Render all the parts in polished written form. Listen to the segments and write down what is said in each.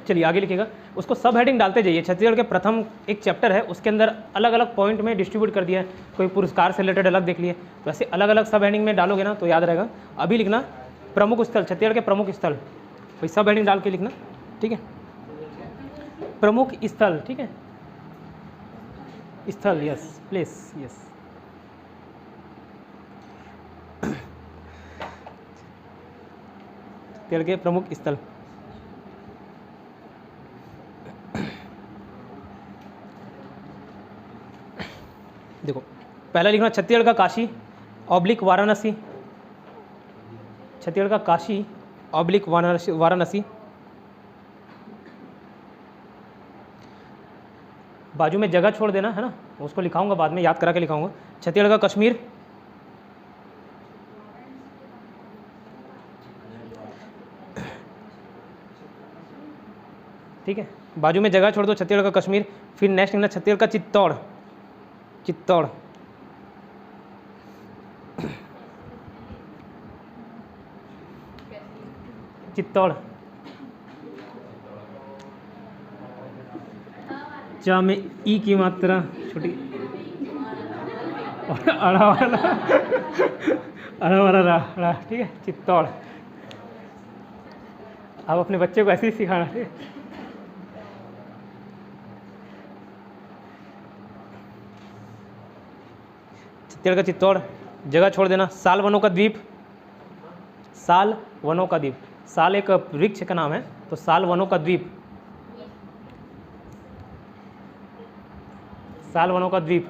चलिए आगे लिखिएगा, उसको सब हेडिंग डालते जाइए। छत्तीसगढ़ के प्रथम एक चैप्टर है, उसके अंदर अलग अलग पॉइंट में डिस्ट्रीब्यूट कर दिया है, कोई पुरस्कार से रिलेटेड अलग देख लिए, तो ऐसे अलग अलग सब हेडिंग में डालोगे ना तो याद रहेगा। अभी लिखना प्रमुख स्थल, छत्तीसगढ़ के प्रमुख स्थल, भाई सब हेडिंग डाल के लिखना, ठीक है। प्रमुख स्थल, ठीक है, स्थल, यस प्लेस, यस। छत्तीसगढ़ के प्रमुख स्थल, देखो पहला लिखना छत्तीसगढ़ का काशी ऑब्लिक वाराणसी, छत्तीसगढ़ का काशी ऑब्लिक वाराणसी। बाजू में जगह छोड़ देना है ना, उसको लिखाऊंगा बाद में, याद करा के लिखाऊंगा। छत्तीसगढ़ का कश्मीर, ठीक है, बाजू में जगह छोड़ दो, छत्तीसगढ़ का कश्मीर। फिर नेक्स्ट लिखना छत्तीसगढ़ का चित्तौड़, चित्तौड़, चित्तौड़, चा में ई की मात्रा छोटी, अड़ा वाला रा, ठीक है, चित्तौड़। आप अपने बच्चे को ऐसे ही सिखाना, ठीक है। छत्तीसगढ़ का चित्तौड़, जगह छोड़ देना। साल वनों का द्वीप, साल वनों का द्वीप, साल एक वृक्ष का नाम है, तो साल वनों का द्वीप, साल वनों का द्वीप।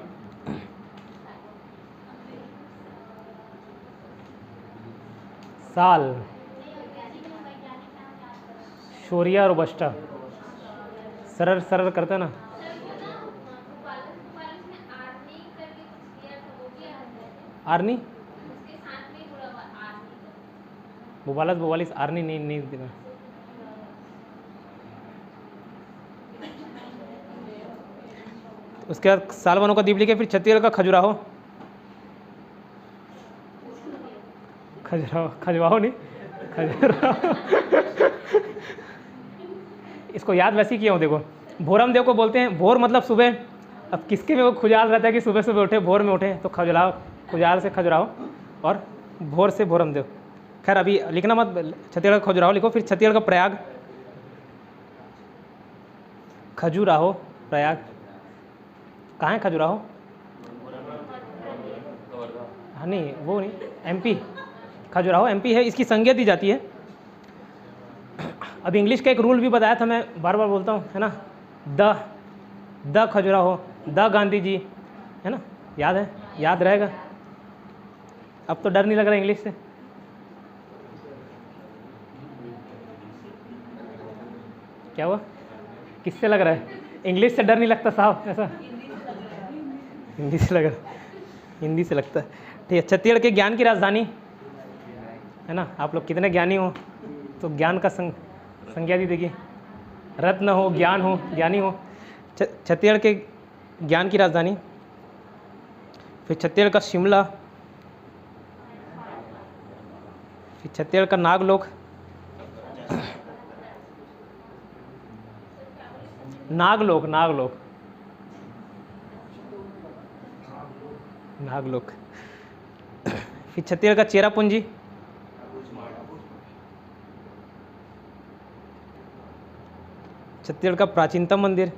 साल, शोरिया रोबस्टा, सरर सरर करता ना, आर्नी, बोबालस बोबालिस, आर्नी नहीं देना। उसके बाद साल वनों का द्वीप लिखे। फिर छत्तीसगढ़ का खजुराहो, खजुराहो नहीं, खजुराहो इसको याद वैसे ही किया हूँ, देखो भोरम देव को बोलते हैं, भोर मतलब सुबह। अब किसके में वो खुजाल रहता है कि सुबह सुबह उठे, भोर में उठे, तो खजुराहो, खुजाल से खजुराहो, और भोर से भोरम देव। खैर अभी लिखना मत, छत्तीसगढ़ का खजुराहो लिखो। फिर छत्तीसगढ़ का प्रयाग, खजुराहो, प्रयाग, कहाँ है खजुराहो? हाँ नहीं, वो नहीं, एमपी, खजुराहो एमपी है, इसकी संज्ञा दी जाती है। अब इंग्लिश का एक रूल भी बताया था, मैं बार बार बोलता हूँ, है ना, द खजुराहो, द गांधी जी, है ना, याद है, याद रहेगा। अब तो डर नहीं लग रहा इंग्लिश से। क्या हुआ, किससे लग रहा है? इंग्लिश से डर नहीं लगता साहब, ऐसा हिंदी से लग रहा, हिंदी से लगता है, ठीक है। छत्तीसगढ़ के ज्ञान की राजधानी, है ना, आप लोग कितने ज्ञानी हो, तो ज्ञान का संज्ञा दी देखिए, रत्न हो, ज्ञान हो, ज्ञानी हो। छत्तीसगढ़ के ज्ञान की राजधानी। फिर छत्तीसगढ़ का शिमला, फिर छत्तीसगढ़ का नागलोक, नागलोक, नागलोक, नागलोक। फिर छत्तीसगढ़ का चेरापूंजी, छत्तीसगढ़ का प्राचीनतम मंदिर।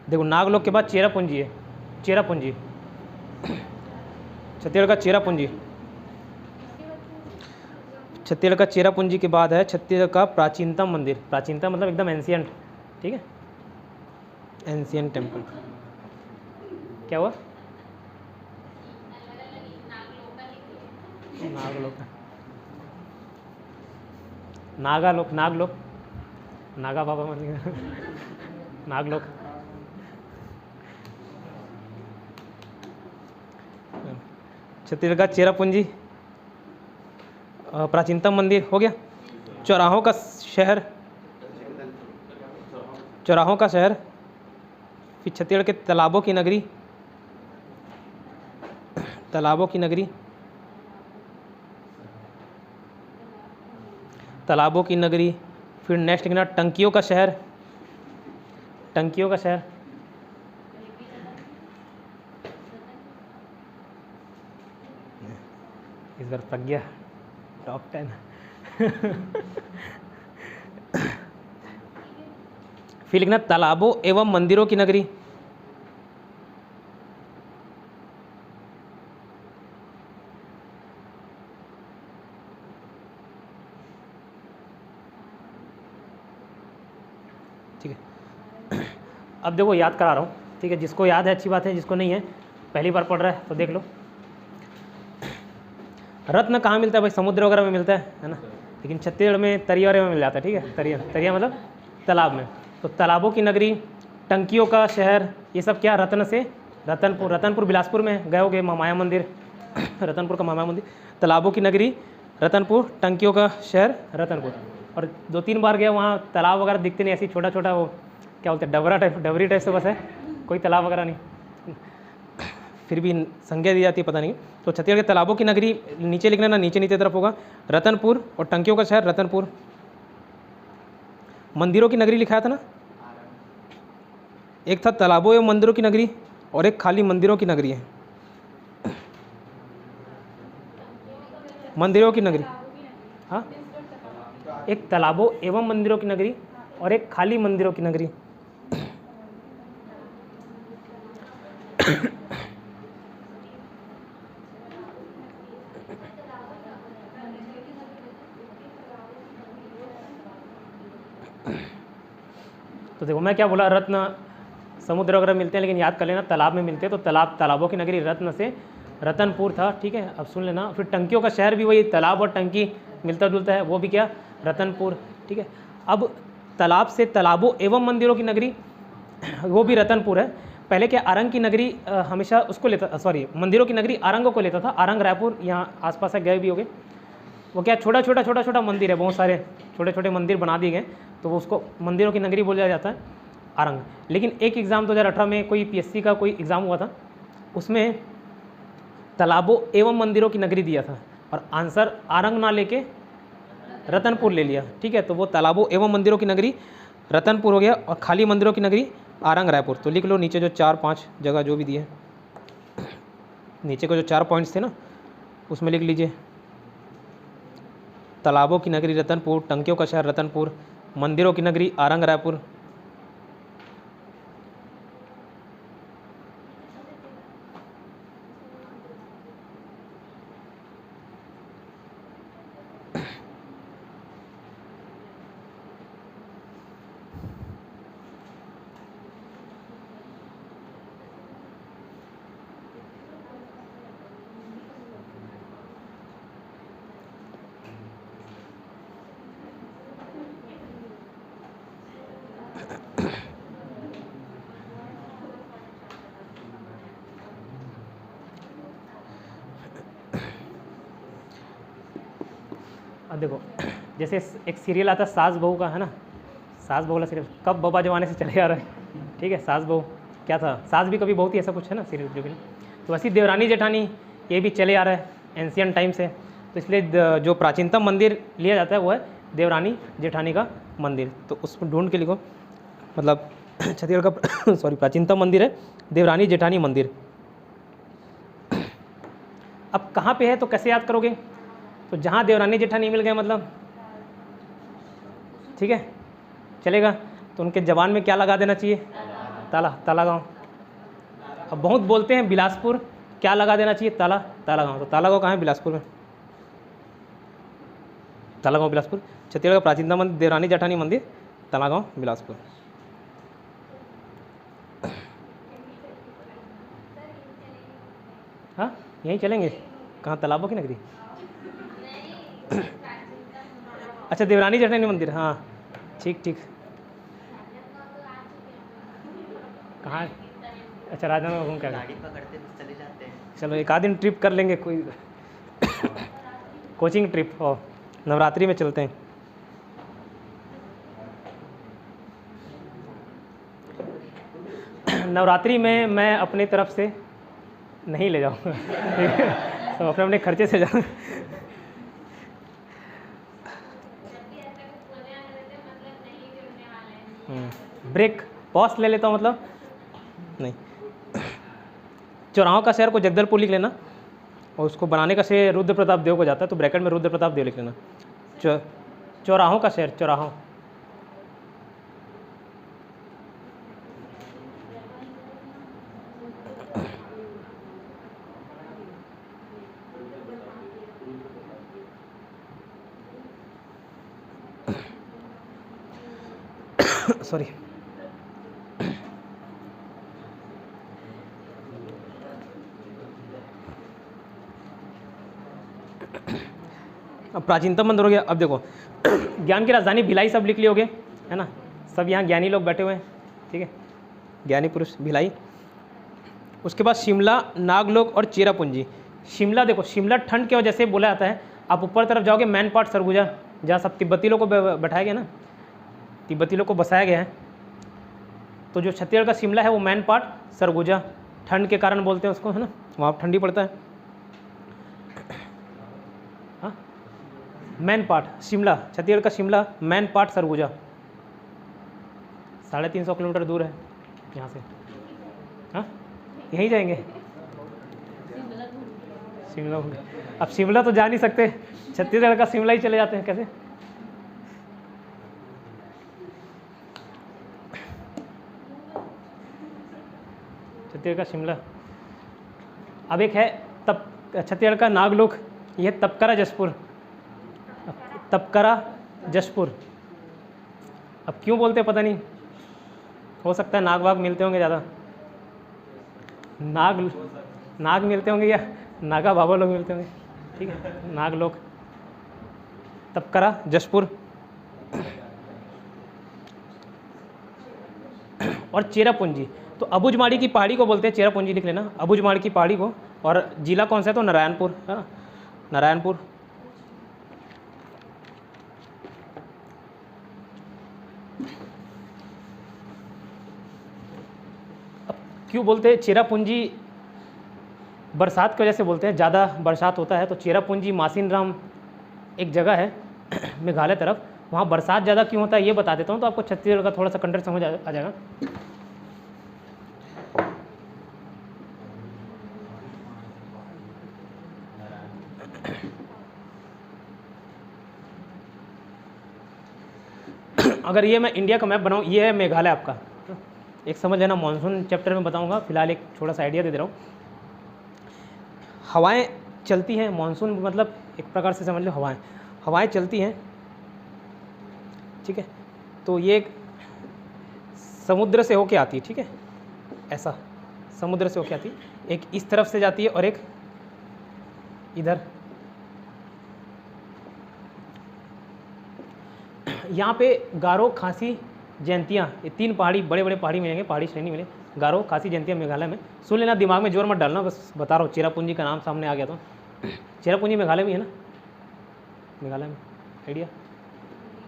देखो नागलोक के बाद चेरापूंजी है, चेरापूंजी, छत्तीसगढ़ का चेरापूंजी। छत्तीसगढ़ का चेरापूंजी के बाद है छत्तीसगढ़ का प्राचीनतम मंदिर। प्राचीनतम मतलब एकदम एंशियंट, ठीक है, एंशियंट टेम्पल। क्या हुआ? नागलोक, नागालोक, नागलोक, नागा बाबा मंदिर, नागलोक। छत्तीसगढ़ का चेरापूंजी, प्राचीनतम मंदिर हो गया। चौराहों का शहर, चौराहों का शहर। फिर छत्तीसगढ़ के तालाबों की नगरी, तालाबों की नगरी। तालाबों की नगरी। फिर नेक्स्ट लिखना टंकियों का शहर, टंकियों का शहर। इस बार प्रज्ञा टॉप 10। फिर लिखना तालाबों एवं मंदिरों की नगरी। ठीक है, अब देखो याद करा रहा हूँ, ठीक है, जिसको याद है अच्छी बात है, जिसको नहीं है पहली बार पढ़ रहा है तो देख लो। रत्न कहाँ मिलता है भाई? समुद्र वगैरह में मिलता है ना, लेकिन छत्तीसगढ़ में तरिया में मिल जाता है। ठीक है, तरिया, तरिया मतलब तालाब में। तो तालाबों की नगरी, टंकियों का शहर, ये सब क्या? रत्न से रतनपुर, रतनपुर बिलासपुर में गए होगे, माया मंदिर, रतनपुर का माया मंदिर। तालाबों की नगरी रतनपुर, टंकियों का शहर रतनपुर। और 2-3 बार गया वहाँ, तालाब वगैरह दिखते नहीं, ऐसी छोटा छोटा वो क्या बोलते हैं, डबरा टाइप, डबरी टाइप से बस है, कोई तालाब वगैरह नहीं, फिर भी संज्ञा दी जाती है, पता नहीं। तो छत्तीसगढ़ के तालाबों की नगरी नीचे लिखना ना, नीचे नीचे तरफ होगा रतनपुर, और टंकियों का शहर रतनपुर। मंदिरों की नगरी लिखा था ना, एक था तालाबों एवं मंदिरों की नगरी, और एक खाली मंदिरों की नगरी है। मंदिरों की नगरी, हाँ, एक तालाबों एवं मंदिरों की नगरी और एक खाली मंदिरों की नगरी। तो देखो मैं क्या बोला, रत्न समुद्र वगैरह मिलते हैं, लेकिन याद कर लेना तालाब में मिलते हैं। तो तालाब, तालाबों की नगरी रत्न से रतनपुर था। ठीक है, अब सुन लेना। फिर टंकियों का शहर भी वही, तालाब और टंकी मिलता जुलता है, वो भी क्या? रतनपुर। ठीक है, अब तालाब से तालाबों एवं मंदिरों की नगरी, वो भी रतनपुर है। पहले क्या आरंग की नगरी हमेशा उसको लेता, सॉरी मंदिरों की नगरी आरंग को लेता था। आरंग रायपुर यहाँ आसपास से गए भी होंगे। वो क्या छोटा छोटा मंदिर है, बहुत सारे छोटे छोटे मंदिर बना दिए गए, तो वो उसको मंदिरों की नगरी बोला जाता है, आरंग। लेकिन एक एग्ज़ाम 2018 में कोई पीएससी का कोई एग्ज़ाम हुआ था, उसमें तालाबों एवं मंदिरों की नगरी दिया था, और आंसर आरंग ना लेके रतनपुर ले लिया। ठीक है, तो वो तालाबों एवं मंदिरों की नगरी रतनपुर हो गया, और खाली मंदिरों की नगरी आरंग रायपुर। तो लिख लो नीचे जो 4-5 जगह जो भी दिए, नीचे को जो 4 पॉइंट्स थे ना, उसमें लिख लीजिए तालाबों की नगरी रतनपुर, टंकियों का शहर रतनपुर, मंदिरों की नगरी आरंग रायपुर। अब देखो, जैसे एक सीरियल आता है सास बहू का, है ना, सास बहू वाला सीरियल, कब बाबा जमाने से चले आ रहा है। ठीक है, सास बहू क्या था, सास भी कभी बहुत ही ऐसा कुछ है ना सीरियल जो भी। तो वैसे देवरानी जेठानी ये भी चले आ रहा है एंशियंट टाइम से। तो इसलिए जो प्राचीनतम मंदिर लिया जाता है वो है देवरानी जेठानी का मंदिर। तो उसको ढूंढ के लिखो, मतलब छत्तीसगढ़ का सॉरी प्राचीनतम मंदिर है देवरानी जेठानी मंदिर। अब कहाँ पे है तो कैसे याद करोगे? तो जहाँ देवरानी जेठानी मिल गए मतलब, ठीक है चलेगा, तो उनके जबान में क्या लगा देना चाहिए? ताला, ताला गाँव। अब बहुत बोलते हैं बिलासपुर, क्या लगा देना चाहिए? ताला, ताला गाँव। तो ताला गाँव कहाँ है? बिलासपुर में। ताला गाँव बिलासपुर, छत्तीसगढ़ का प्राचीनतम मंदिर देवरानी जेठानी मंदिर, ताला गाँव बिलासपुर। हाँ यहीं चलेंगे, कहाँ? तालाबों की नगरी। अच्छा देवरानी जेठानी मंदिर, हाँ ठीक ठीक। कहाँ? अच्छा राजनांदगांव घूम के गाड़ी पकड़ते चले जाते हैं। चलो एक आध दिन ट्रिप कर लेंगे, कोई कोचिंग ट्रिप, और नवरात्रि में चलते हैं। नवरात्रि में मैं अपने तरफ से नहीं ले जाऊँगा, तो अपने अपने खर्चे से जाऊँ। ब्रेक पॉज ले लेता हूँ मतलब नहीं। चौराहों का शहर को जगदलपुर लिख लेना, और उसको बनाने का श्रेय रुद्र प्रताप देव को जाता है, तो ब्रैकेट में रुद्र प्रताप देव लिख लेना। चौराहों का शहर, चौराहों। सॉरी, अब प्राचीनतम मंदिर हो गया। अब देखो ज्ञान की राजधानी भिलाई सब लिख लियोगे, है ना, सब यहाँ ज्ञानी लोग बैठे हुए हैं, ठीक है, ज्ञानी पुरुष भिलाई। उसके बाद शिमला, नागलोक और चेरापूंजी। शिमला देखो, शिमला ठंड की वजह से बोला जाता है। आप ऊपर तरफ जाओगे मैन पार्ट सरगुजा, जहाँ सब तिब्बती लोग को बैठाया गया ना, तिब्बती लोग को बसाया गया है, तो जो छत्तीसगढ़ का शिमला है वो मैन पार्ट सरगुजा, ठंड के कारण बोलते हैं उसको, है ना, वहाँ ठंडी पड़ता है। हाँ, मैन पार्ट शिमला, छत्तीसगढ़ का Shimla, man part Surguja, 350 kilometre दूर है यहाँ से। हाँ, यहीं जाएंगे शिमला। अब शिमला तो जा नहीं सकते, छत्तीसगढ़ का शिमला ही चले जाते हैं, कैसे? छत्तीसगढ़ का शिमला। अब एक है तप, छत्तीसगढ़ का नागलोक, यह तपकरा जसपुर, तपकरा जसपुर। अब क्यों बोलते हैं पता नहीं, हो सकता है नाग वाग मिलते होंगे ज़्यादा, नाग मिलते होंगे या नागा बाबा लोग मिलते होंगे, ठीक है। नागलोक, तपकरा जसपुर और चेरापूंजी। तो अबुझमाड़ी की पहाड़ी को बोलते हैं, चेरापूंजी लिख लेना, अबुझमाड़ी की पहाड़ी को। और जिला कौन सा है? तो नारायणपुर, है ना, नारायणपुर। अब क्यों बोलते हैं चेरापूंजी? बरसात की वजह से बोलते हैं, ज़्यादा बरसात होता है तो चेरापूंजी मासिनराम एक जगह है मेघालय तरफ, वहाँ बरसात ज़्यादा क्यों होता है ये बता देता हूँ, तो आपको छत्तीसगढ़ का थोड़ा सा कंटेंट समझ आ जाएगा। अगर ये मैं इंडिया का मैप बनाऊँ, ये है मेघालय आपका, एक समझ लेना, मानसून चैप्टर में बताऊँगा, फिलहाल एक थोड़ा सा आइडिया दे रहा हूँ। हवाएं चलती हैं, मानसून मतलब एक प्रकार से समझ लो हवाएं चलती हैं, ठीक है। तो ये समुद्र से होके आती है, ठीक है, ऐसा समुद्र से होके आती है, एक इस तरफ से जाती है और एक इधर। यहाँ पे गारो, खासी, जयंतिया, ये 3 पहाड़ी, बड़े बड़े पहाड़ी मिलेंगे, पहाड़ी श्रेणी मिले, गारो, खासी, जयंतिया मेघालय में। सुन लेना, दिमाग में जोर मत डालना, बस बता रहा हूँ। चेरापूंजी का नाम सामने आ गया तो चेरापूंजी मेघालय में है ना, मेघालय में, आइडिया,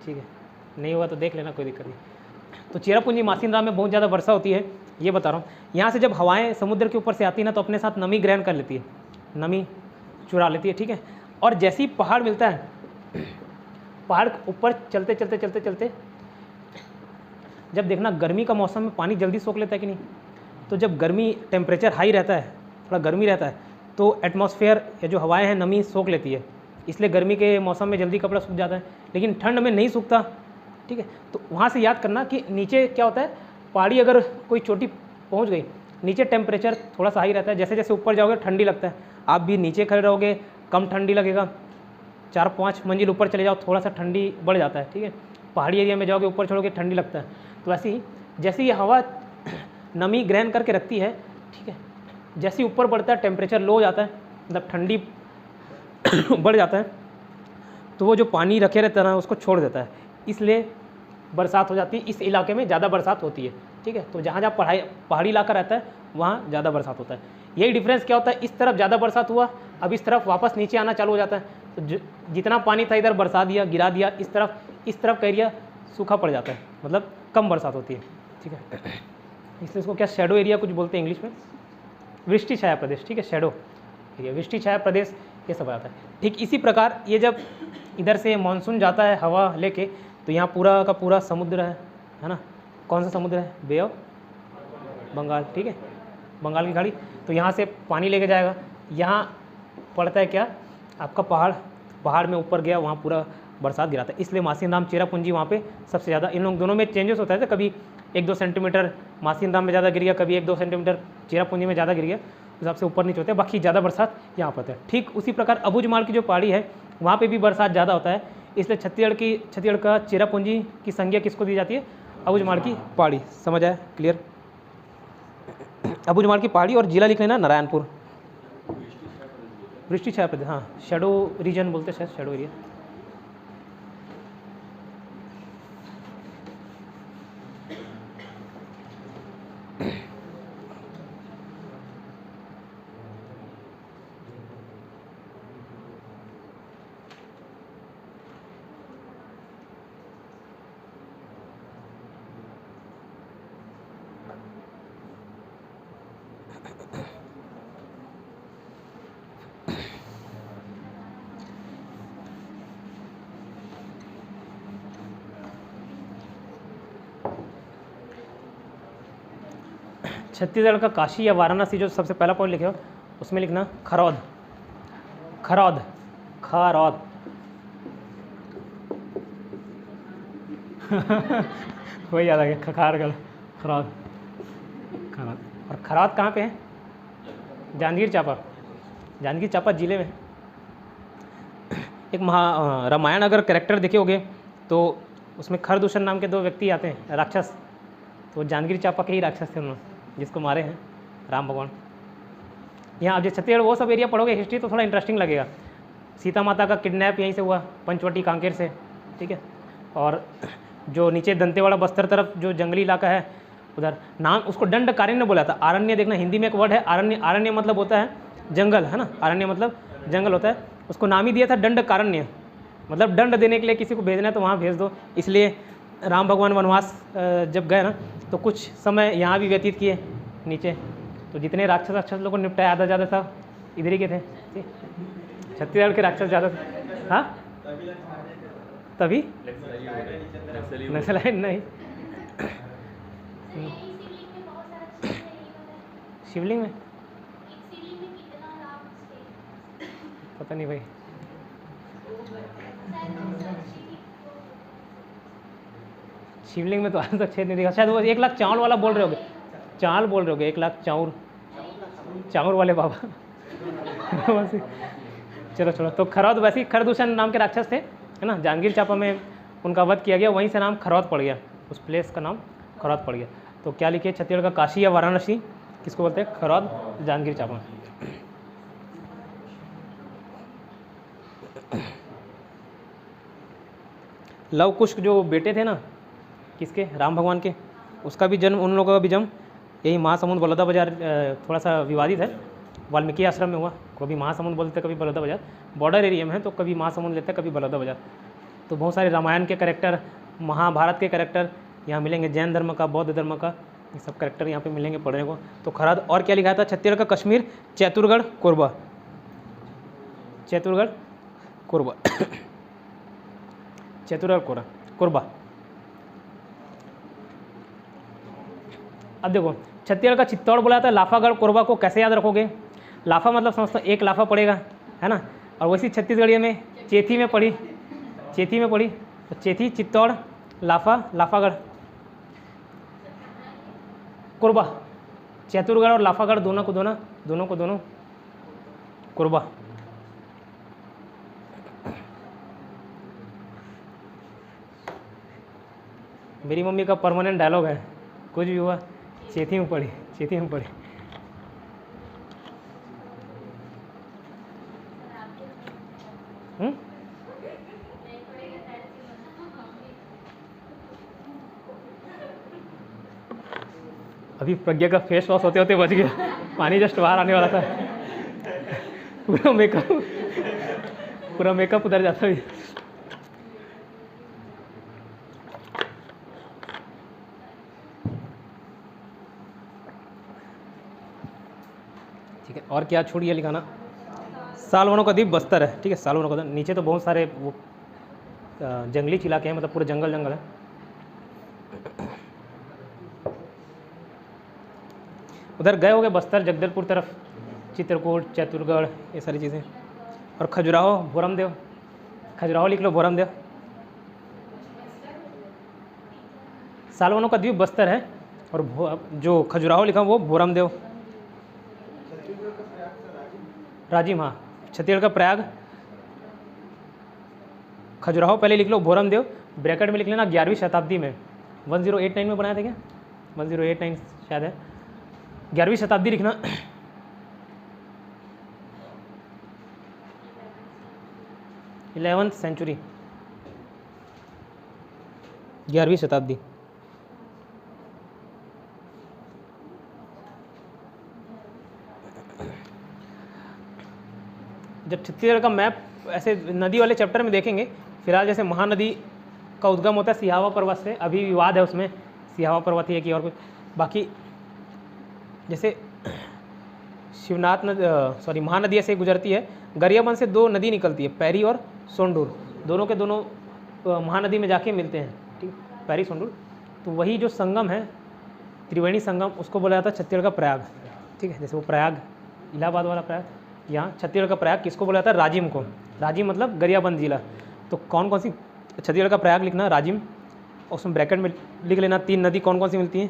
ठीक है, नहीं होगा तो देख लेना, कोई दिक्कत नहीं। तो चेरापूंजी मासिनराम में बहुत ज़्यादा वर्षा होती है, ये बता रहा हूँ। यहाँ से जब हवाएं समुद्र के ऊपर से आती है ना, तो अपने साथ नमी ग्रहण कर लेती है, नमी चुरा लेती है, ठीक है। और जैसे ही पहाड़ मिलता है, पहाड़ ऊपर चलते चलते चलते चलते जब देखना गर्मी का मौसम में पानी जल्दी सोख लेता है कि नहीं, तो जब गर्मी टेम्परेचर हाई रहता है, थोड़ा गर्मी रहता है, तो एटमॉस्फेयर या जो हवाएं हैं नमी सोख लेती है, इसलिए गर्मी के मौसम में जल्दी कपड़ा सूख जाता है, लेकिन ठंड में नहीं सूखता, ठीक है। तो वहाँ से याद करना कि नीचे क्या होता है, पहाड़ी अगर कोई चोटी पहुँच गई, नीचे टेम्परेचर थोड़ा सा हाई रहता है, जैसे जैसे ऊपर जाओगे ठंडी लगता है। आप भी नीचे खड़े रहोगे कम ठंडी लगेगा, 4-5 मंजिल ऊपर चले जाओ थोड़ा सा ठंडी बढ़ जाता है, ठीक है। पहाड़ी एरिया में जाओगे ऊपर छोड़ोगे ठंडी लगता है। तो ऐसे ही जैसे ये हवा नमी ग्रहण करके रखती है, ठीक है, जैसे ऊपर बढ़ता है टेम्परेचर लो हो जाता है, मतलब ठंडी बढ़ जाता है, तो वो जो पानी रखे रहता है ना उसको छोड़ देता है, इसलिए बरसात हो जाती है। इस इलाके में ज़्यादा बरसात होती है, ठीक है। तो जहाँ जहाँ पहाड़ी इलाका रहता है वहाँ ज़्यादा बरसात होता है। यही डिफरेंस क्या होता है, इस तरफ ज़्यादा बरसात हुआ, अब इस तरफ वापस नीचे आना चालू हो जाता है, तो जितना पानी था इधर बरसा दिया, गिरा दिया, इस तरफ का एरिया सूखा पड़ जाता है, मतलब कम बरसात होती है, ठीक है। इसलिए इसको क्या शैडो एरिया कुछ बोलते हैं इंग्लिश में, वृष्टि छाया प्रदेश, ठीक है, शैडो एरिया, वृष्टि छाया प्रदेश, ये सब आता है। ठीक इसी प्रकार ये जब इधर से मानसून जाता है हवा लेके, तो यहाँ पूरा का पूरा समुद्र है ना, कौन सा समुद्र है? बे ऑफ बंगाल, ठीक है, बंगाल की खाड़ी। तो यहाँ से पानी लेके जाएगा, यहाँ पड़ता है क्या आपका पहाड़ में ऊपर गया, वहाँ पूरा बरसात गिराता है, इसलिए मासिनराम चेरापूंजी वहाँ पे सबसे ज़्यादा। इन लोग दोनों में चेंजेस होता है, तो कभी 1-2 सेंटीमीटर मासिनराम में ज़्यादा गिर गया, कभी 1-2 सेंटीमीटर चेरापूंजी में ज़्यादा गिर गया, उस हिसाब से ऊपर नीचे होता है, बाकी ज़्यादा बरसात यहाँ पर होता है। ठीक उसी प्रकार अबुझमाड़ की जो पहाड़ी है वहाँ पर भी बरसात ज़्यादा होता है, इसलिए छत्तीसगढ़ का चेरापूंजी की संज्ञा किसको दी जाती है? अबुझमाड़ की पहाड़ी। समझ आया? क्लियर? अबुझमाड़ की पहाड़ी और जिला लिख लेना नारायणपुर। वृष्टि छाया प्रदेश, हाँ, शेडो रीजन बोलते हैं शायद, शेडो एरिया। छत्तीसगढ़ का काशी या वाराणसी जो सबसे पहला पॉइंट लिखे हो उसमें लिखना खरौद। खरौद, खरौद वही याद आ गया, खखार गल, खरौद, खरौद। और खरौद कहाँ पे है? जांजगीर चांपा, जांजगीर चांपा जिले में। एक रामायण अगर कैरेक्टर देखे होगे तो उसमें खरदूषण नाम के 2 व्यक्ति आते हैं, राक्षस, तो जांजगीर चांपा के ही राक्षस थे उन्होंने, जिसको मारे हैं राम भगवान। यहाँ आप जो छत्तीसगढ़ वो सब एरिया पढ़ोगे हिस्ट्री तो थोड़ा इंटरेस्टिंग लगेगा। सीता माता का किडनैप यहीं से हुआ, पंचवटी कांकेर से, ठीक है। और जो नीचे दंतेवाड़ा बस्तर तरफ जो जंगली इलाका है उधर, नाम उसको दंडकारण्य बोला था। आरण्य देखना, हिंदी में एक वर्ड है आरण्य, आरण्य मतलब होता है जंगल, है ना, आरण्य मतलब जंगल होता है, उसको नाम ही दिया था दंडकारण्य, मतलब दंड देने के लिए किसी को भेजना है तो वहाँ भेज दो। इसलिए राम भगवान वनवास जब गए ना तो कुछ समय यहाँ भी व्यतीत किए नीचे, तो जितने राक्षस लोगों को निपटाया आधा ज़्यादा था इधर ही के थे, छत्तीसगढ़ के राक्षस ज़्यादा थे। हाँ तभी नक्सलाइट नहीं, शिवलिंग में पता नहीं भाई, शिवलिंग में तो आज तक छेद नहीं दिखा, शायद वो 1 लाख चावल वाला बोल रहे होगे, चावल बोल रहे होगे, 1 लाख चावल वाले बाबा चलो छोड़ो। तो खरौद वैसे ही खरदूषण नाम के राक्षस थे, है ना, जांजगीर चांपा में उनका वध किया गया, वहीं से नाम खरौद पड़ गया, उस प्लेस का नाम खरौद पड़ गया। तो क्या लिखिए छत्तीसगढ़ का काशी या वाराणसी किसको बोलते हैं? खरौद, जांजगीर चांपा। लव कुश जो बेटे थे ना किसके? राम भगवान के, उसका भी जन्म, उन लोगों का भी जन्म यही महासमुंद बलौदाबाजार, थोड़ा सा विवादित है, वाल्मीकि आश्रम में हुआ। कभी महासमुंद बोलते कभी बलौदाबाजार, बॉर्डर एरिया में है तो कभी महासमुंद लेते कभी बलौदाबाजार। तो बहुत सारे रामायण के कैरेक्टर, महाभारत के कैरेक्टर यहाँ मिलेंगे, जैन धर्म का, बौद्ध धर्म का, ये सब कैरेक्टर यहाँ पे मिलेंगे पढ़ने को। तो खरौद, और क्या लिखा था? छत्तीसगढ़ का कश्मीर, चैतुरगढ़, कोरबा, चैतुरगढ़ कोरबा चैतुरगढ़ कोरबा। अब देखो छत्तीसगढ़ का चित्तौड़ बोला था, लाफागढ़, कोरबा को कैसे याद रखोगे? लाफा मतलब समझता एक लाफा पड़ेगा, है ना, और वैसी छत्तीसगढ़िया में चेथी में पड़ी, चेथी में पड़ी, तो चेथी, चित्तौड़, लाफा, लाफागढ़, कोरबा। चैतुरगढ़ और लाफागढ़ दोनों को दोनों कोरबा। मेरी मम्मी का परमानेंट डायलॉग है, कुछ भी हुआ चेथी में पड़ी, चेथी में पड़ी। अभी प्रज्ञा का फेस वॉश होते होते बच गया, पानी जस्ट बाहर आने वाला था, पूरा मेकअप उधर जाता है। ठीक है, और क्या छोड़िए लिखाना? सालवनों का द्वीप बस्तर है, ठीक है, सालवनों का। नीचे तो बहुत सारे वो जंगली इलाके हैं, मतलब पूरे जंगल है। उधर गए होगे बस्तर जगदलपुर तरफ, चित्रकूट, चित्तौड़गढ़, ये सारी चीज़ें। और खजुराहो, भोरमदेव, खजुराहो लिख लो, भोरमदेव। सालवनों का द्वीप बस्तर है और जो खजुराहो लिखा वो भोरमदेव। राजिम, हाँ छत्तीसगढ़ का प्रयाग। खजुराहो पहले लिख लो, भोरमदेव ब्रैकेट में लिख लेना 11वीं शताब्दी में, 1089 में बनाया था क्या, 1089 शायद है, 11वीं शताब्दी लिखना। इलेवेंथ सेंचुरी, 11वीं शताब्दी। जब छत्तीसगढ़ का मैप ऐसे नदी वाले चैप्टर में देखेंगे, फिलहाल जैसे महानदी का उद्गम होता है सिहावा पर्वत से, अभी विवाद है उसमें, सिहावा पर्वत ही है कि और कुछ। बाकी जैसे शिवनाथ नदी, महानदी ऐसे गुजरती है, गरियाबंद से 2 नदी निकलती है, पैरी और सोंडूर, दोनों के दोनों महानदी में जाके मिलते हैं, ठीक, पैरी सोंडूर। तो वही जो संगम है, त्रिवेणी संगम, उसको बोला जाता है छत्तीसगढ़ का प्रयाग, ठीक है। जैसे वो प्रयाग इलाहाबाद वाला प्रयाग, यहाँ छत्तीसगढ़ का प्रयाग किसको बोला जाता है, राजिम को। राजिम मतलब गरियाबंद जिला। तो कौन कौन सी छत्तीसगढ़ का प्रयाग लिखना, राजिम, उसमें ब्रैकेट में लिख लेना 3 नदी कौन कौन सी मिलती हैं,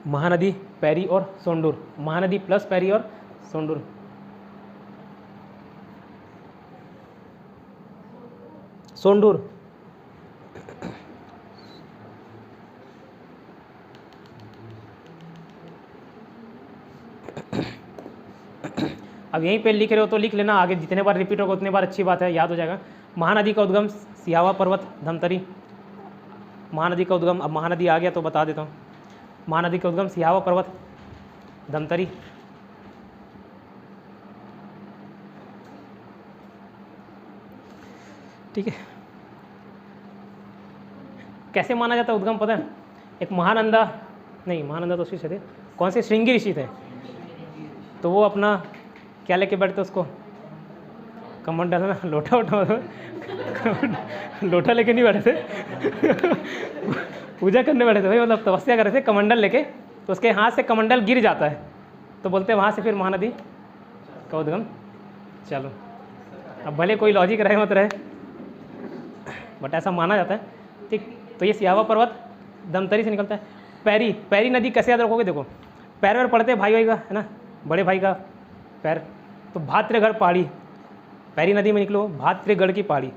महानदी, पैरी और सोंडूर, महानदी प्लस पैरी और सोंडूर। सोंडूर अब यहीं पे लिख रहे हो तो लिख लेना, आगे जितने बार रिपीट होगा उतने बार अच्छी बात है, याद हो जाएगा। महानदी का उद्गम सिहावा पर्वत, धमतरी। महानदी का उद्गम, अब महानदी आ गया तो बता देता हूँ। महानदी का उद्गम सिहावा पर्वत, धमतरी। ठीक है, कैसे माना जाता है उद्गम पता है? एक महानंदा, नहीं महानंदा तो ऋषि थे, कौन से, श्रृंगी ऋषि थे, तो वो अपना क्या लेके बैठते उसको, कमंडल ना, लोटा उठा, लोटा लेके नहीं बैठे थे पूजा करने बैठे थे भाई, मतलब तपस्या कर रहे थे कमंडल लेके, तो उसके हाथ से कमंडल गिर जाता है, तो बोलते हैं वहाँ से फिर महानदी का उद्गम। चलो, अब भले कोई लॉजिक रहे मत रहे, बट ऐसा माना जाता है, ठीक। तो ये सिहावा पर्वत धमतरी से निकलता है। पैरी, पैरी नदी कैसे याद रखोगे, देखो पैर वैर पड़ते हैं भाई भाई का, है ना, बड़े भाई का पैर, तो भाद्रगढ़ पहाड़ी, पैरी नदी में निकलो, भाद्रगढ़ की पहाड़ी,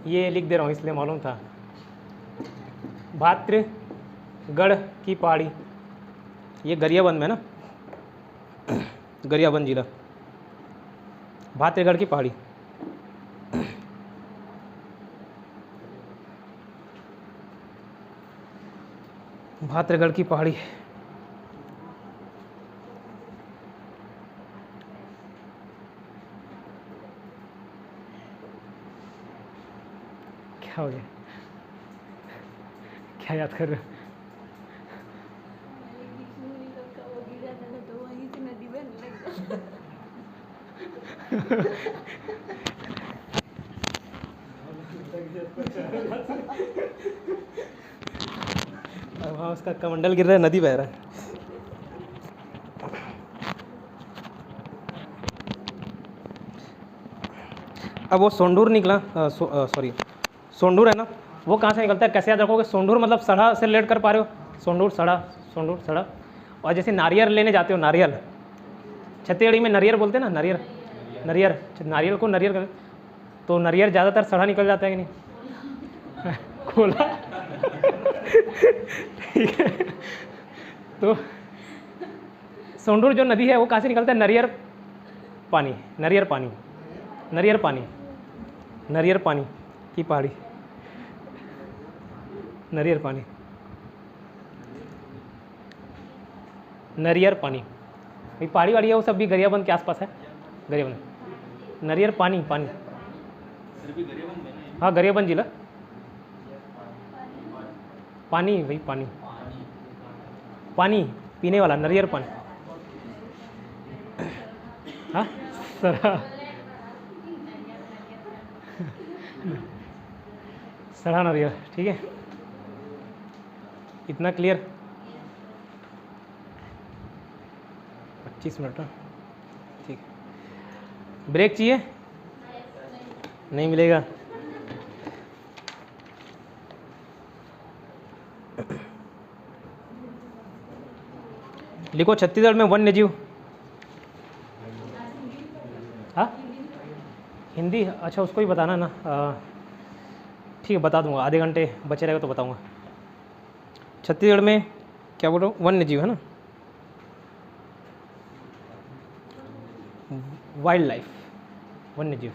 ये लिख दे रहा हूँ इसलिए मालूम था, भाद्रगढ़ की पहाड़ी, ये गरियाबंद में ना, गरियाबंद जिला, भाद्रगढ़ की पहाड़ी। भाद्रगढ़ की पहाड़ी, क्या हो गया, क्या याद कर रहे हो? वहाँ उसका कमंडल गिर रहा है, नदी बह रहा है। अब वो सोंडूर निकला, सॉरी सोंडूर है ना, वो कहाँ से निकलता है, कैसे याद रखोगे? सोंडूर मतलब सड़ा से रिलेट कर पा रहे हो, सोंडूर सड़ा, सोंडूर सड़ा। और जैसे नारियल लेने जाते हो, नारियल छत्तीसगढ़ी में नरियर बोलते हैं ना, नरियर, नरियर, नारियल को नरियर कर, तो नरियर ज़्यादातर सड़ा निकल जाता है कि नहीं खोला ठीक है। तो सोंडूर जो नदी है वो कहाँ से निकलता है, नरियर पानी, नरियर पानी, नरियर पानी, नरियर पानी की पहाड़ी, नरियर पानी, नरियर पानी, ये पहाड़ी वाड़ी है वो सब भी गरियाबंद के आसपास है, गरियाबंद, नरियर पानी, पानी, हाँ गरियाबंद जिला, पानी भाई पानी, पानी पीने वाला, नरियर पानी, हाँ सड़ा, सड़ा नरियर, ठीक है, इतना क्लियर। 25 मिनट ना, ठीक। ब्रेक चाहिए? नहीं मिलेगा। लिखो छत्तीसगढ़ में वन्य जीव। हाँ, हिंदी, अच्छा उसको ही बताना ना। ठीक है, बता दूंगा, आधे घंटे बचे रहेगा तो बताऊंगा। छत्तीसगढ़ में क्या बोल रहा हूँ, वन्य जीव है ना, वाइल्ड लाइफ, वन्य जीव।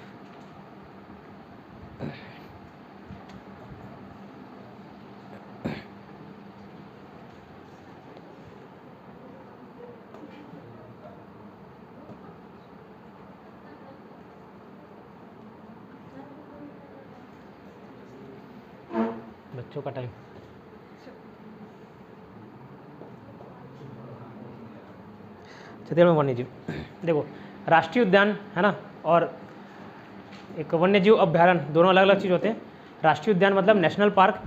बच्चों का टाइम। छत्तीसगढ़ में वन्य जीव, देखो राष्ट्रीय उद्यान है ना, और एक वन्य जीव अभ्यारण्य, दोनों अलग अलग चीज़ होते हैं। राष्ट्रीय उद्यान मतलब नेशनल पार्क,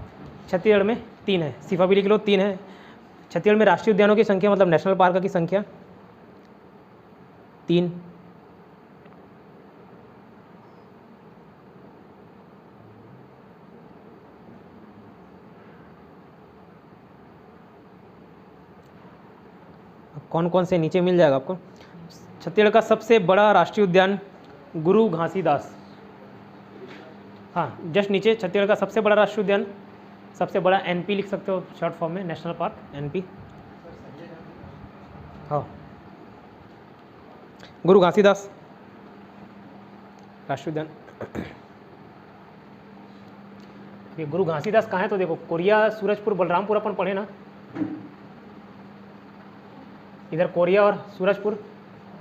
छत्तीसगढ़ में 3 है, सिफा भी लिख लो, 3 है। छत्तीसगढ़ में राष्ट्रीय उद्यानों की संख्या मतलब नेशनल पार्क की संख्या 3। कौन कौन से नीचे मिल जाएगा आपको। छत्तीसगढ़ का सबसे बड़ा राष्ट्रीय उद्यान गुरु घासीदास, हाँ जस्ट नीचे छत्तीसगढ़ का सबसे बड़ा राष्ट्रीय उद्यान, सबसे बड़ा एनपी लिख सकते हो शॉर्ट फॉर्म में, नेशनल पार्क एनपी। हाँ, गुरु घासीदास राष्ट्रीय उद्यान। ये गुरु घासीदास कहाँ है, तो देखो कोरिया, सूरजपुर, बलरामपुर अपन पढ़े ना, इधर कोरिया और सूरजपुर,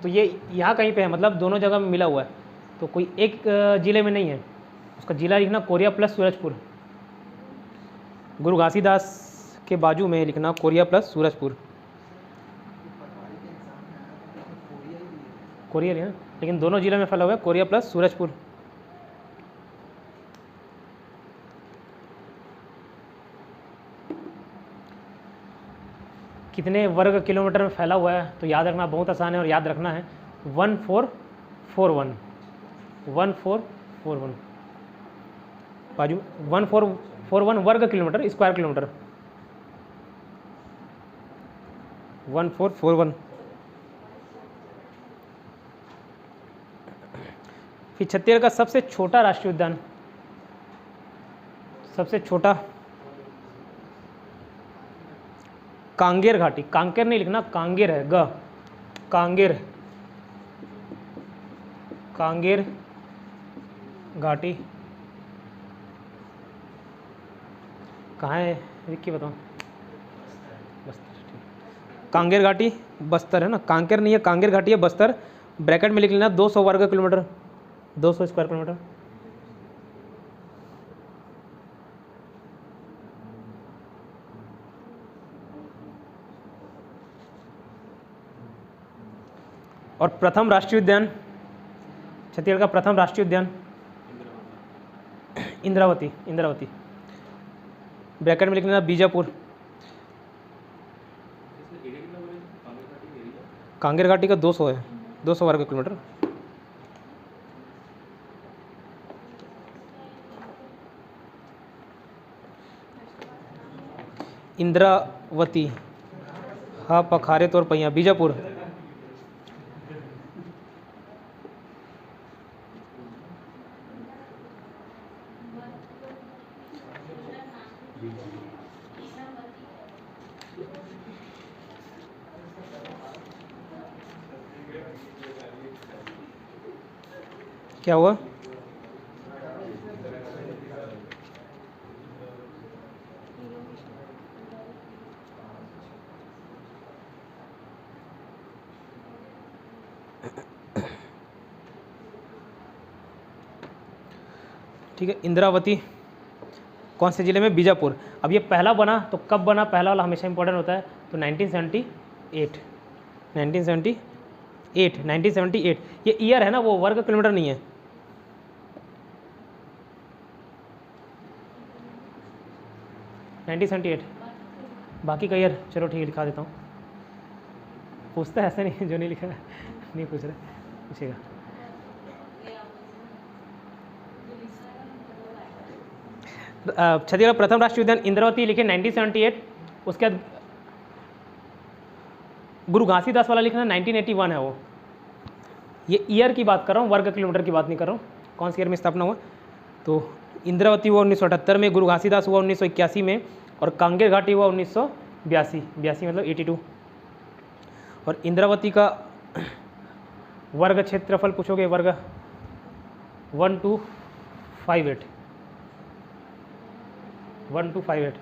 तो ये यहाँ कहीं पे है, मतलब दोनों जगह में मिला हुआ है, तो कोई एक ज़िले में नहीं है। उसका ज़िला लिखना कोरिया प्लस सूरजपुर। गुरु घासीदास के बाजू में लिखना कोरिया प्लस सूरजपुर। कोरिया लिखना, लेकिन दोनों जिले में फैला हुआ है, कोरिया प्लस सूरजपुर। कितने वर्ग किलोमीटर में फैला हुआ है, तो याद रखना बहुत आसान है, और याद रखना है 1441, 1441 बाजू, 1441 वर्ग किलोमीटर, स्क्वायर किलोमीटर, 1441। फिर छत्तीसगढ़ का सबसे छोटा राष्ट्रीय उद्यान, सबसे छोटा कांगेर घाटी, कांकेर नहीं लिखना, कांगेर है, ग, कांगेर, कांगेर घाटी कहाँ है, लिख के बताओ। बस्तर, कांगेर घाटी बस्तर है ना, कांकेर नहीं है, कांगेर घाटी है बस्तर। ब्रैकेट में लिख लेना 200 वर्ग किलोमीटर, 200 स्क्वायर किलोमीटर। और प्रथम राष्ट्रीय उद्यान, छत्तीसगढ़ का प्रथम राष्ट्रीय उद्यान इंद्रावती, इंद्रावती, ब्रैकेट में लिख लेना बीजापुर। कांगेर घाटी का 200 है, 200 वर्ग किलोमीटर। इंद्रावती, हाँ पखारे तौर पहिया, बीजापुर। क्या हुआ, ठीक है। इंद्रावती कौन से ज़िले में, बीजापुर। अब ये पहला बना तो कब बना, पहला वाला हमेशा इंपॉर्टेंट होता है, तो 1978, 1978 ये ईयर है ना, वो वर्ग किलोमीटर नहीं है। बाकी का ईयर चलो ठीक है, दिखा देता हूँ। पूछता है ऐसा नहीं, जो नहीं लिखा है नहीं पूछ रहे, पूछेगा। छत्तीसगढ़ प्रथम राष्ट्रीय उद्यान इंद्रावती लिखे 1978। उसके बाद गुरु घासीदास वाला लिखना 1981 है वो। ये ईयर की बात कर रहा हूँ, वर्ग किलोमीटर की बात नहीं कर रहा हूँ। कौन से ईयर में स्थापना हुआ? तो इंद्रावती हुआ 1978 में, गुरु घासीदास हुआ 1981 में, और कांगेर घाटी हुआ 1982 मतलब 82। और इंद्रावती का वर्ग क्षेत्रफल पूछोगे, वर्ग 1258 58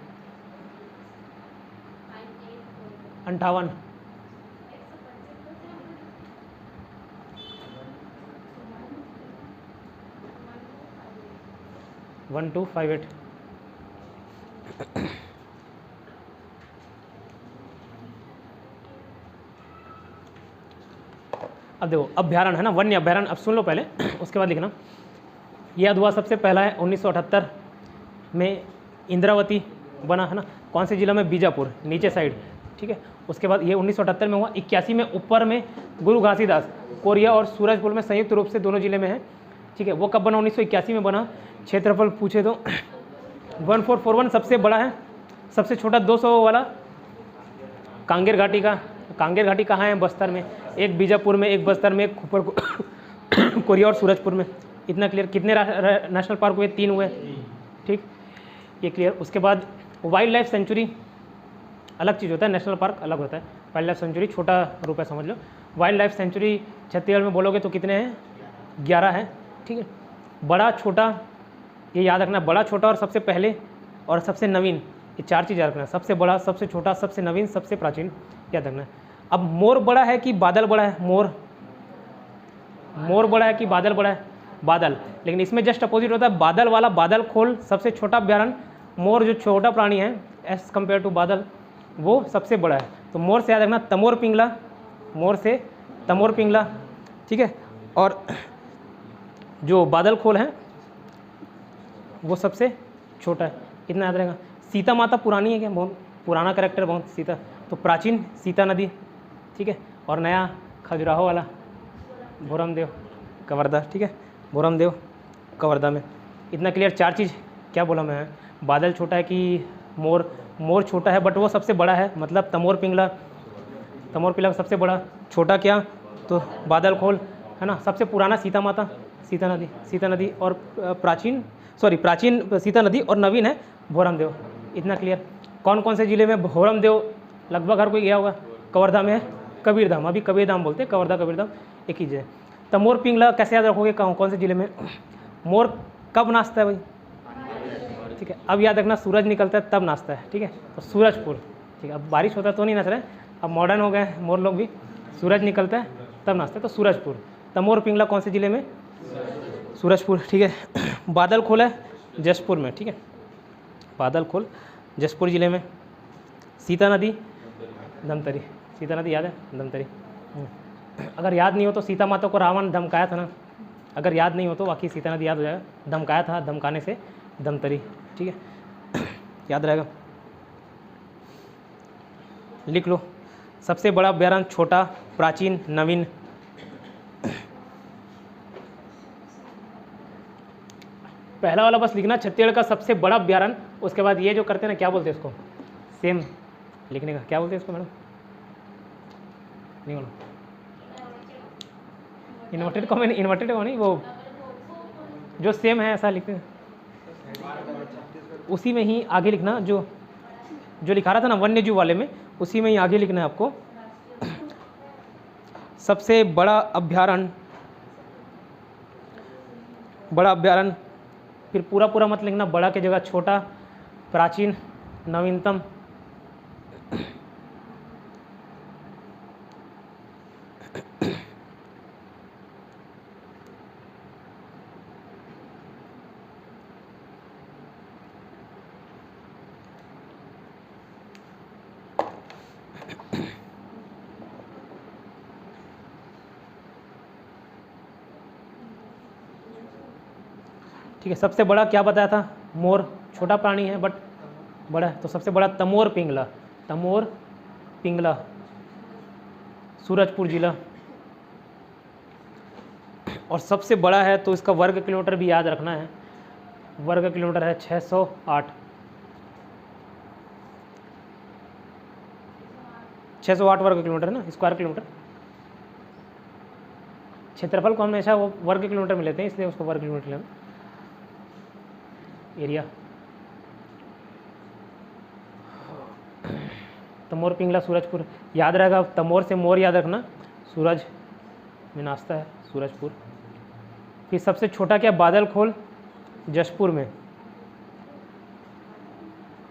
1258। अब देखो अभ्यारण्य है ना, वन्य अभ्यारण्य, अब सुन लो पहले उसके बाद लिखना। यह हुआ सबसे पहला है 1978 में इंद्रावती बना है ना, कौन से जिला में? बीजापुर, नीचे साइड, ठीक है। उसके बाद ये 1978 में हुआ। 81 में ऊपर में गुरु घासीदास, कोरिया और सूरजपुर में संयुक्त रूप से दोनों जिले में है, ठीक है। वो कब बना? 1981 में बना। क्षेत्रफल पूछे तो 1441 सबसे बड़ा है, सबसे छोटा 200 वाला कांगेर घाटी का। कांगेर घाटी कहाँ है? बस्तर में, एक बीजापुर में, एक बस्तर में, एक कोरिया और सूरजपुर में। इतना क्लियर। कितने नेशनल पार्क हुए? 3 हुए, ठीक, ये क्लियर। उसके बाद वाइल्ड लाइफ सेंचुरी अलग चीज़ होता है, नेशनल पार्क अलग होता है। वाइल्ड लाइफ सेंचुरी छोटा रूप है, समझ लो। वाइल्ड लाइफ सेंचुरी छत्तीसगढ़ में बोलोगे तो कितने हैं? 11 है, ठीक है। बड़ा छोटा, ये याद रखना, बड़ा छोटा और सबसे पहले और सबसे नवीन, ये 4 चीज़ याद रखना। सबसे बड़ा, सबसे छोटा, सबसे नवीन, सबसे प्राचीन, याद रखना। अब मोर बड़ा है कि बादल बड़ा है? मोर बड़ा है कि बादल बड़ा है? बादल। लेकिन इसमें जस्ट अपोजिट होता है, बादल वाला बादल खोल सबसे छोटा अभ्यारण्य, मोर जो छोटा प्राणी है एज कम्पेयर टू बादल वो सबसे बड़ा है। तो मोर से याद रखना तमोर पिंगला, मोर से तमोर पिंगला, ठीक है। और जो बादल खोल है वो सबसे छोटा है, इतना याद रहेगा। सीता माता पुरानी है क्या? बहुत पुराना कैरेक्टर, बहुत सीता, तो प्राचीन सीता नदी, ठीक है। और नया खजुराहो वाला भोरमदेव कवर्धा, ठीक है, भोरमदेव कवर्धा में। इतना क्लियर। 4 चीज़ क्या बोला मैं? बादल छोटा है कि मोर छोटा है बट वो सबसे बड़ा है, मतलब तमोर पिंगला सबसे बड़ा। छोटा क्या? तो बादल खोल है ना। सबसे पुराना सीता माता, सीता नदी और प्राचीन सीता नदी, और नवीन है भोरमदेव। इतना क्लियर। कौन कौन से ज़िले में भोरमदेव? लगभग हर कोई गया होगा। कवर्धा में है, कबीरधाम, अभी कबीरधाम बोलते हैं, कवर्धा कबीरधाम एक ही जगह। तमोर पिंगला कैसे याद रखोगे? कौन से ज़िले में? मोर कब नाचता है भाई? ठीक है, अब याद रखना सूरज निकलता है तब नाचता है, ठीक है। तो सूरजपुर, ठीक है। अब बारिश होता है तो नहीं नाच रहे, अब मॉडर्न हो गए मोर लोग भी। सूरज निकलता है तब नाचता है, तो सूरजपुर। तमोर पिंगला कौन से ज़िले में? सूरजपुर, ठीक है। बादल खोल है जशपुर में, ठीक है, बादल खोल जशपुर ज़िले में। सीता नदी धमतरी, सीता नदी याद है? धमतरी। अगर याद नहीं हो तो सीता माता को रावण धमकाया था ना, अगर याद नहीं हो तो बाकी सीता नदी याद हो जाएगा। धमकाया था, धमकाने से धमतरी, ठीक है, याद रहेगा, लिख लो। सबसे बड़ा अभ्यारण्य, छोटा, प्राचीन, नवीन। पहला वाला बस लिखना, छत्तीसगढ़ का सबसे बड़ा अभ्यारण्य। उसके बाद ये जो करते हैं ना, क्या बोलते हैं इसको? सेम लिखने का क्या बोलते हैं इसको मैडम? नहीं बोलो, इन्वर्टेड कॉमन, इन्वर्टेड नहीं, वो जो सेम है ऐसा लिखते हैं, उसी में ही आगे लिखना। जो लिखा रहा था ना वन्य जीव वाले में, उसी में ही आगे लिखना है आपको। सबसे बड़ा अभ्यारण्य, फिर पूरा मत लिखना, बड़ा की जगह छोटा, प्राचीन, नवीनतम। ठीक है, सबसे बड़ा क्या बताया था? मोर। छोटा प्राणी है बट बड़ा है, तो सबसे बड़ा तमोर पिंगला सूरजपुर जिला। और सबसे बड़ा है तो इसका वर्ग किलोमीटर भी याद रखना है, वर्ग किलोमीटर है 608। 608 वर्ग किलोमीटर है ना, स्क्वायर किलोमीटर। क्षेत्रफल को हमेशा वो वर्ग किलोमीटर में लेते हैं, इसलिए उसको वर्ग किलोमीटर लेना। एरिया तमोर, पिंगला, सूरजपुर याद रहेगा। तमोर से मोर याद रखना, सूरज में नाश्ता है, सूरजपुर। फिर सबसे छोटा क्या, बादलखोल, जशपुर में।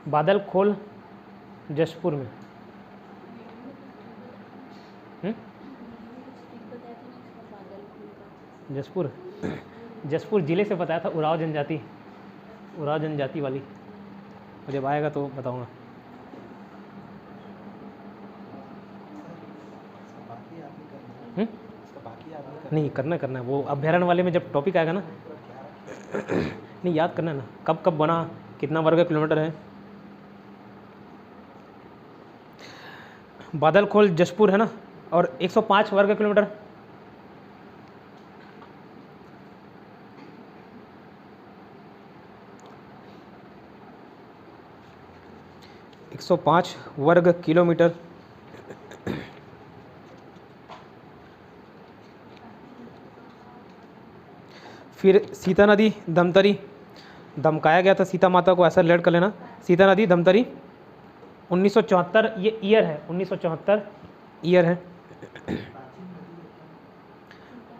बादलखोल जशपुर में। जशपुर, जशपुर जिले से बताया था, उराव जनजाति, उराव जनजाति वाली। जब आएगा तो बताऊंगा। नहीं करना है वो अभ्यारण्य वाले में जब टॉपिक आएगा ना। नहीं याद करना है ना, कब कब बना, कितना वर्ग किलोमीटर है। बादलखोल जशपुर है ना, और 105 वर्ग किलोमीटर। (105 वर्ग किलोमीटर। फिर सीता नदी, धमतरी, धमकाया गया था सीता माता को, ऐसा रिलेट कर लेना। सीता नदी, धमतरी, 1974 ये ईयर है, 1974 ईयर है।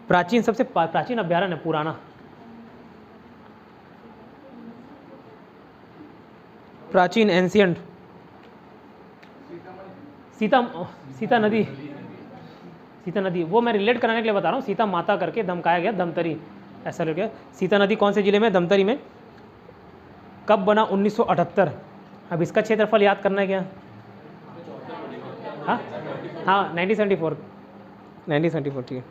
प्राचीन, सबसे प्राचीन अभ्यारण्य है, पुराना। प्राचीन, एंशियंट। सीता नदी, सीता नदी वो मैं रिलेट कराने के लिए बता रहा हूँ। सीता माता करके धमकाया गया, धमतरी ऐसा लग गया। सीता नदी कौन से जिले में, धमतरी में। कब बना, 1978। अब इसका क्षेत्रफल याद करना है क्या। हाँ 1974, 1974 ठीक है।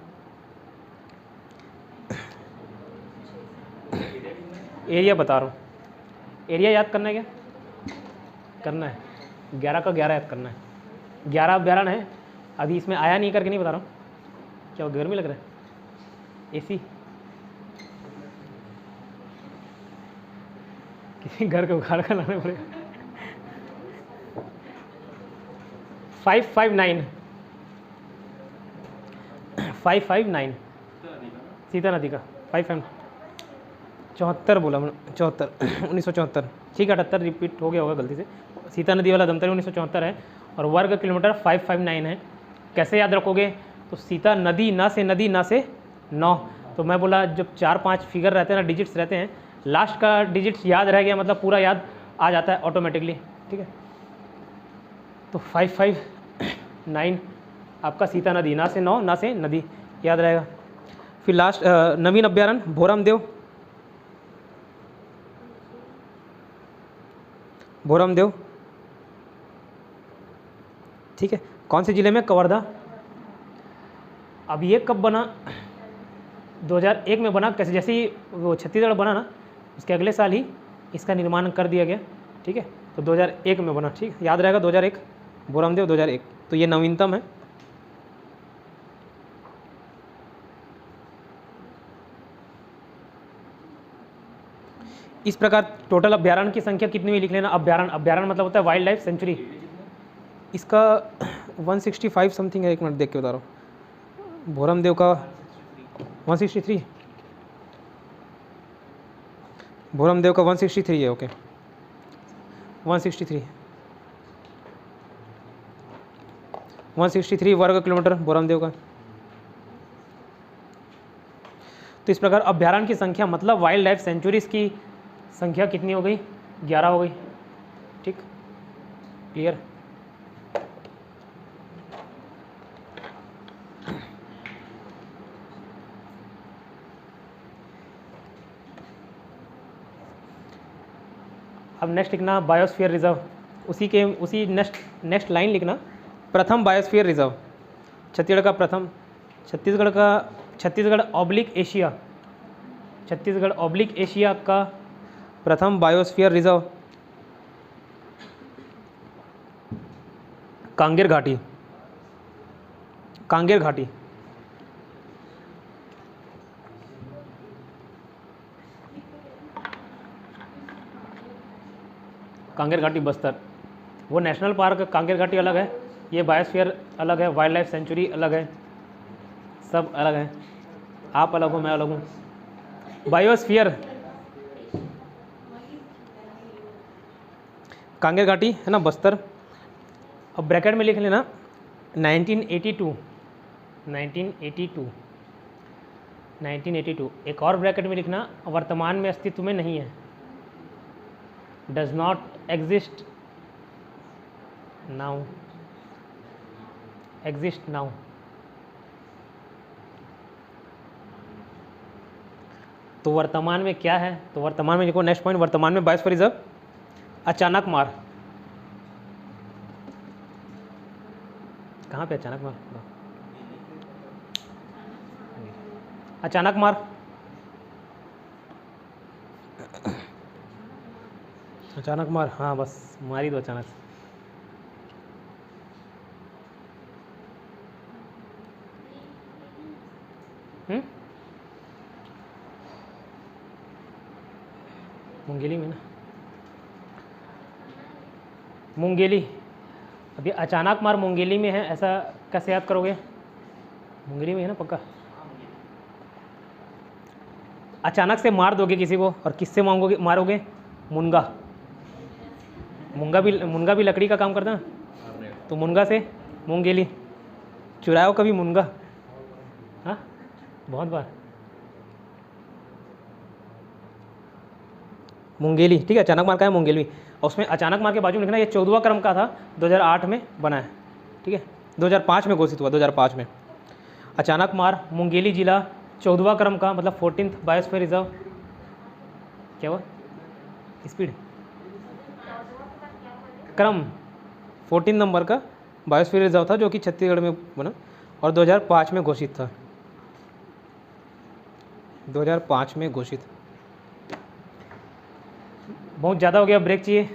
एरिया बता रहा हूँ, एरिया याद करना है क्या, करना है। 11 का 11 याद करना है। 11 अभ्यारण्य है, अभी इसमें आया नहीं करके नहीं बता रहा हूँ। क्या वो गर्मी लग रहा है, एसी किसी घर को उखाड़ कर लाने पड़ेगा। 559 सीता नदी का 74 बोला मैंने, 74 1974 ठीक है। 78 रिपीट हो गया होगा गलती से। सीता नदी वाला धमतरी 1974 है और वर्ग किलोमीटर 559 है। कैसे याद रखोगे, तो सीता नदी, ना से नदी, ना से 9, तो मैं बोला जब 4-5 फिगर रहते हैं ना, डिजिट्स रहते हैं, लास्ट का डिजिट्स याद रह गया मतलब पूरा याद आ जाता है ऑटोमेटिकली, ठीक है। तो 559 आपका सीता नदी, ना से 9, ना से नदी याद रहेगा। फिर लास्ट नवीन अभ्यारण्य भोरमदेव, भोरमदेव ठीक है। कौन से ज़िले में, कवर्धा। अब ये कब बना, 2001 में बना। कैसे, जैसे ही वो छत्तीसगढ़ बना ना, उसके अगले साल ही इसका निर्माण कर दिया गया, ठीक है। तो 2001 में बना, ठीक याद रहेगा 2001, भोरमदेव 2001। तो ये नवीनतम है। इस प्रकार टोटल अभ्यारण्य की संख्या कितनी हुई लिख लेना। अभ्यारण्य मतलब होता है वाइल्ड लाइफ सेंचुरी। इसका 165 समथिंग है, एक मिनट देख के बता रहा हूँ। भोरमदेव का 163, भोरमदेव का 163 है, ओके 163 वर्ग किलोमीटर भोरमदेव का। तो इस प्रकार अभ्यारण्य की संख्या मतलब वाइल्ड लाइफ सेंचुरीज की संख्या कितनी हो गई, 11 हो गई, ठीक क्लियर। अब नेक्स्ट लिखना बायोस्फीयर रिजर्व, उसी नेक्स्ट लाइन लिखना प्रथम बायोस्फीयर रिजर्व, छत्तीसगढ़ का प्रथम, Chhattisgarh oblique Asia, Chhattisgarh oblique Asia का प्रथम बायोस्फीयर रिजर्व कांगेर घाटी, कांगेर घाटी, कांगेर घाटी बस्तर, वो नेशनल पार्क कांगेर घाटी अलग है, ये बायोस्फीयर अलग है, वाइल्ड लाइफ सेंचुरी अलग है, सब अलग है। आप अलग हो, मैं अलग हूँ। बायोस्फीयर कांगेर घाटी है ना, बस्तर। अब ब्रैकेट में लिख लेना 1982, 1982। एक और ब्रैकेट में लिखना वर्तमान में अस्तित्व में नहीं है, does not exist now, exist now. तो वर्तमान में क्या है, तो वर्तमान में देखो नेक्स्ट पॉइंट, वर्तमान में बायोस्फीयर रिजर्व अचानक मार, कहाँ पे अचानक मार, अचानक मार, अचानक मार, हाँ बस मार ही दो अचानक। मुंगेली में ना, मुंगेली, अभी अचानक मार मुंगेली में है, ऐसा कैसे याद करोगे? मुंगेली में है ना पक्का। अचानक से मार दोगे किसी को, और किससे मांगोगे मारोगे? मुनगा, मुनगा भी लकड़ी का काम करता है, तो मुनगा से मुंगेली। चुराओ कभी मुनगा? हाँ बहुत बार। मुंगेली, ठीक है, अचानक मार का है मुंगेली। और उसमें अचानक मार के बाजू में लिखना ये 14वां क्रम का था, 2008 में बना है, ठीक है, 2005 में घोषित हुआ, 2005 में। अचानक मार मुंगेली जिला 14वां क्रम का, मतलब 14th बायोस्फीयर रिजर्व। क्या हुआ? स्पीड क्रम 14 नंबर का बायोस्फीयर रिजर्व था, जो कि छत्तीसगढ़ में बना और 2005 में घोषित था, 2005 में घोषित। बहुत ज़्यादा हो गया, ब्रेक चाहिए।